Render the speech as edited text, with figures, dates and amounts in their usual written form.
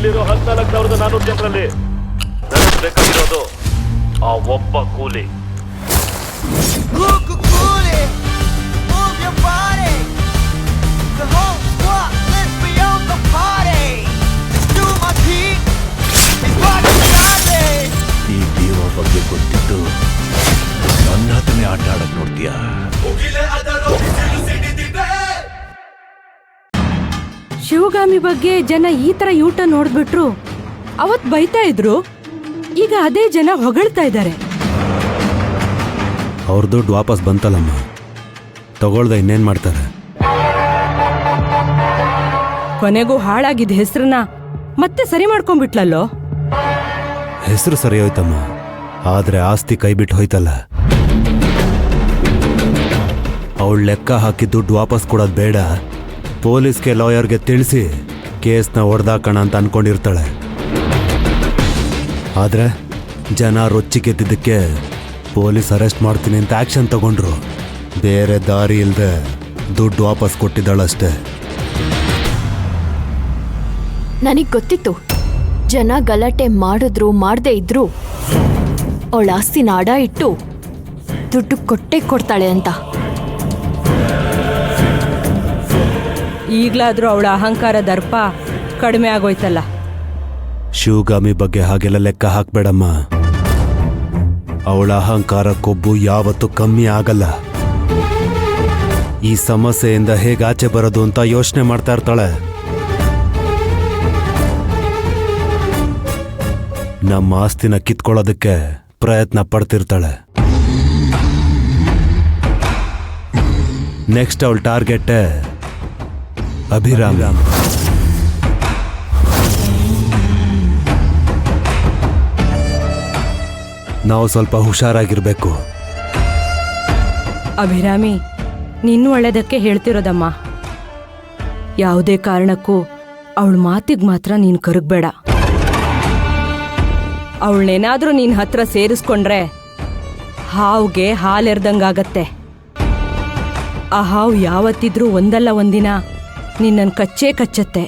ಇಲ್ಲಿರೋ 14,400 ಜನರಲ್ಲಿ ನನಗೆ ಬೇಕಾಗಿರೋದು ಆ ಒಬ್ಬ ಕೂಲಿ. ಈ ದೇವ ಬಗ್ಗೆ ಗೊತ್ತಿದ್ದು ನನ್ನ ಹತ್ರನೇ ಆಟ ಆಡಕ್ ನೋಡ್ತೀಯ? ಶಿವಗಾಮಿ ಬಗ್ಗೆ ಜನ ಈ ತರ ಯೂಟ ನೋಡ್ಬಿಟ್ರು ಅವತ್ ಬೈತಾ ಇದ್ರು, ಈಗ ಅದೇ ಜನ ಹೊಗಳ್ತಾ ಇದ್ದಾರೆ. ಅವ್ರ ದುಡ್ಡು ವಾಪಸ್ ಬಂತಲ್ಲಮ್ಮ, ತಗೊಳ್ದೆ ಇನ್ನೇನ್ ಮಾಡ್ತಾರೆ? ಕೊನೆಗೂ ಹಾಳಾಗಿದ್ದ ಹೆಸರನ್ನ ಮತ್ತೆ ಸರಿ ಮಾಡ್ಕೊಂಡ್ಬಿಟ್ಲಲ್ಲೋ. ಹೆಸರು ಸರಿ ಹೋಯ್ತಮ್ಮ, ಆದ್ರೆ ಆಸ್ತಿ ಕೈ ಬಿಟ್ಟು ಹೋಯ್ತಲ್ಲ. ಅವಳು ಲೆಕ್ಕ ಹಾಕಿ ದುಡ್ಡು ವಾಪಸ್ ಕೊಡೋದು ಬೇಡ, ಪೊಲೀಸ್ಗೆ ಲಾಯರ್ಗೆ ತಿಳಿಸಿ ಕೇಸ್ನ ಹೊಡೆದಾಕೋಣ ಅಂತ ಅನ್ಕೊಂಡಿರ್ತಾಳೆ. ಆದ್ರೆ ಜನ ರೊಚ್ಚಿಗೆದ್ದಿದ್ದಕ್ಕೆ ಪೊಲೀಸ್ ಅರೆಸ್ಟ್ ಮಾಡ್ತೀನಿ ಅಂತ ಆಕ್ಷನ್ ತಗೊಂಡ್ರು. ಬೇರೆ ದಾರಿ ಇಲ್ಲದೆ ದುಡ್ಡು ವಾಪಸ್ ಕೊಟ್ಟಿದ್ದಾಳಷ್ಟೇ. ನನಗ್ ಗೊತ್ತಿತ್ತು ಜನ ಗಲಾಟೆ ಮಾಡಿದ್ರು ಮಾಡದೇ ಇದ್ರು ಅವಳ ಆಸ್ತಿನ ಅಡ ಇಟ್ಟು ದುಡ್ಡು ಕೊಟ್ಟೆ ಕೊಡ್ತಾಳೆ ಅಂತ. ಈಗ್ಲಾದ್ರೂ ಅವಳ ಅಹಂಕಾರ ದರ್ಪ ಕಡಿಮೆ ಆಗೋಯ್ತಲ್ಲ. ಶಿವಗಾಮಿ ಬಗ್ಗೆ ಹಾಗೆಲ್ಲ ಲೆಕ್ಕ ಹಾಕ್ಬೇಡಮ್ಮ. ಅವಳ ಅಹಂಕಾರ ಕೊಬ್ಬು ಯಾವತ್ತೂ ಕಮ್ಮಿ ಆಗಲ್ಲ. ಈ ಸಮಸ್ಯೆಯಿಂದ ಹೇಗೆ ಆಚೆ ಬರೋದು ಅಂತ ಯೋಚನೆ ಮಾಡ್ತಾ ಇರ್ತಾಳೆ. ನಮ್ಮ ಆಸ್ತಿನ ಕಿತ್ಕೊಳ್ಳೋದಕ್ಕೆ ಪ್ರಯತ್ನ ಪಡ್ತಿರ್ತಾಳೆ. ನೆಕ್ಸ್ಟ್ ಅವಳ ಟಾರ್ಗೆಟ್ ಅಭಿರಾಮ್. ನಾವು ಸ್ವಲ್ಪ ಹುಷಾರಾಗಿರ್ಬೇಕು. ಅಭಿರಾಮಿ, ನಿನ್ನ ಒಳ್ಳೆದಕ್ಕೆ ಹೇಳ್ತಿರೋದಮ್ಮ. ಯಾವುದೇ ಕಾರಣಕ್ಕೂ ಅವಳ ಮಾತಿಗೆ ಮಾತ್ರ ನೀನು ಕರಗಬೇಡ. ಅವಳನ್ನೇನಾದ್ರೂ ನಿನ್ನ ಹತ್ರ ಸೇರಿಸ್ಕೊಂಡ್ರೆ ಹಾವ್ಗೆ ಹಾಲೆರ್ದಂಗಾಗತ್ತೆ. ಆ ಹಾವು ಯಾವತ್ತಿದ್ರೂ ಒಂದಲ್ಲ ಒಂದಿನ ನಿನ್ನನ್ನು ಕಚ್ಚೇ ಕಚ್ಚತ್ತೆ.